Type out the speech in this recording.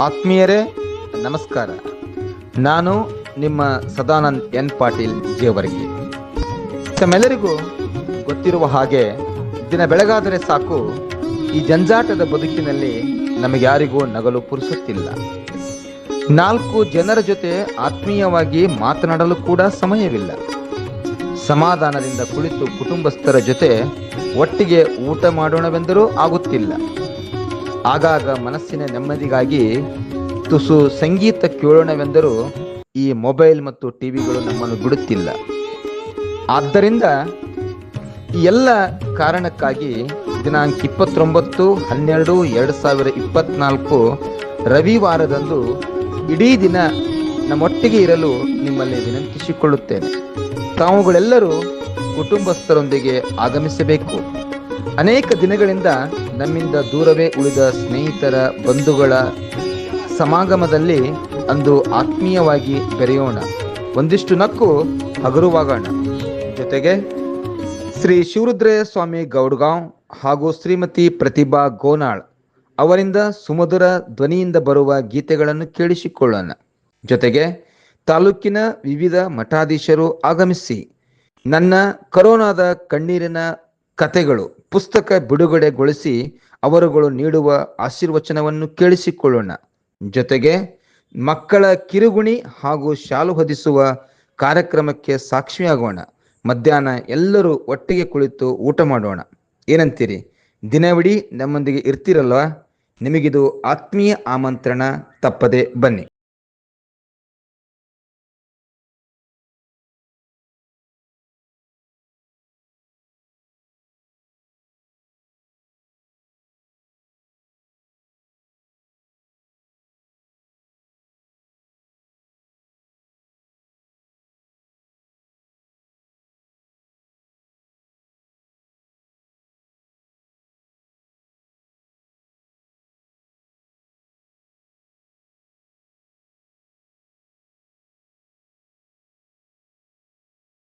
ಆತ್ಮೀಯರೇ, ನಮಸ್ಕಾರ. ನಾನು ನಿಮ್ಮ ಸದಾನಂದ್ ಎನ್ ಪಾಟೀಲ್ ಜೇವರ್ಗಿ. ತಮ್ಮೆಲ್ಲರಿಗೂ ಗೊತ್ತಿರುವ ಹಾಗೆ ದಿನ ಬೆಳಗಾದರೆ ಸಾಕು ಈ ಜಂಜಾಟದ ಬದುಕಿನಲ್ಲಿ ನಮಗ್ಯಾರಿಗೂ ನಗಲು ಪುರುಸುತ್ತಿಲ್ಲ. 4 ಜನರ ಜೊತೆ ಆತ್ಮೀಯವಾಗಿ ಮಾತನಾಡಲು ಕೂಡ ಸಮಯವಿಲ್ಲ. ಸಮಾಧಾನದಿಂದ ಕುಳಿತು ಕುಟುಂಬಸ್ಥರ ಜೊತೆ ಒಟ್ಟಿಗೆ ಊಟ ಮಾಡೋಣವೆಂದರೂ ಆಗುತ್ತಿಲ್ಲ. ಆಗಾಗ ಮನಸ್ಸಿನ ನೆಮ್ಮದಿಗಾಗಿ ತುಸು ಸಂಗೀತ ಕೇಳೋಣವೆಂದರೂ ಈ ಮೊಬೈಲ್ ಮತ್ತು ಟಿವಿಗಳು ನಮ್ಮನ್ನು ಬಿಡುತ್ತಿಲ್ಲ. ಆದ್ದರಿಂದ ಈ ಎಲ್ಲ ಕಾರಣಕ್ಕಾಗಿ ದಿನಾಂಕ 29/12/2024 ರವಿವಾರದಂದು ಇಡೀ ದಿನ ನಮ್ಮೊಟ್ಟಿಗೆ ಇರಲು ನಿಮ್ಮಲ್ಲಿ ವಿನಂತಿಸಿಕೊಳ್ಳುತ್ತೇನೆ. ತಾವುಗಳೆಲ್ಲರೂ ಕುಟುಂಬಸ್ಥರೊಂದಿಗೆ ಆಗಮಿಸಬೇಕು. ಅನೇಕ ದಿನಗಳಿಂದ ನಮ್ಮಿಂದ ದೂರವೇ ಉಳಿದ ಸ್ನೇಹಿತರ ಬಂಧುಗಳ ಸಮಾಗಮದಲ್ಲಿ ಅಂದು ಆತ್ಮೀಯವಾಗಿ ಬೆರೆಯೋಣ, ಒಂದಿಷ್ಟು ನಕ್ಕು ಹಗುರವಾಗೋಣ. ಜೊತೆಗೆ ಶ್ರೀ ಶಿವರುದ್ರಯ್ಯ ಸ್ವಾಮಿ ಗೌಡ್ಗಾಂವ್ ಹಾಗೂ ಶ್ರೀಮತಿ ಪ್ರತಿಭಾ ಗೋನಾಳ್ ಅವರಿಂದ ಸುಮಧುರ ಧ್ವನಿಯಿಂದ ಬರುವ ಗೀತೆಗಳನ್ನು ಕೇಳಿಸಿಕೊಳ್ಳೋಣ. ಜೊತೆಗೆ ತಾಲೂಕಿನ ವಿವಿಧ ಮಠಾಧೀಶರು ಆಗಮಿಸಿ ನನ್ನ ಕೊರೋನಾದ ಕಣ್ಣೀರಿನ ಕಥೆಗಳು ಪುಸ್ತಕ ಬಿಡುಗಡೆಗೊಳಿಸಿ ಅವರುಗಳು ನೀಡುವ ಆಶೀರ್ವಚನವನ್ನು ಕೇಳಿಸಿಕೊಳ್ಳೋಣ. ಜೊತೆಗೆ ಮಕ್ಕಳ ಕಿರುಗುಣಿ ಹಾಗೂ ಶಾಲು ಹೊದಿಸುವ ಕಾರ್ಯಕ್ರಮಕ್ಕೆ ಸಾಕ್ಷಿಯಾಗೋಣ. ಮಧ್ಯಾಹ್ನ ಎಲ್ಲರೂ ಒಟ್ಟಿಗೆ ಕುಳಿತು ಊಟ ಮಾಡೋಣ. ಏನಂತೀರಿ? ದಿನವಿಡೀ ನಮ್ಮೊಂದಿಗೆ ಇರ್ತಿರಲ್ವಾ? ನಿಮಗಿದು ಆತ್ಮೀಯ ಆಮಂತ್ರಣ. ತಪ್ಪದೆ ಬನ್ನಿ.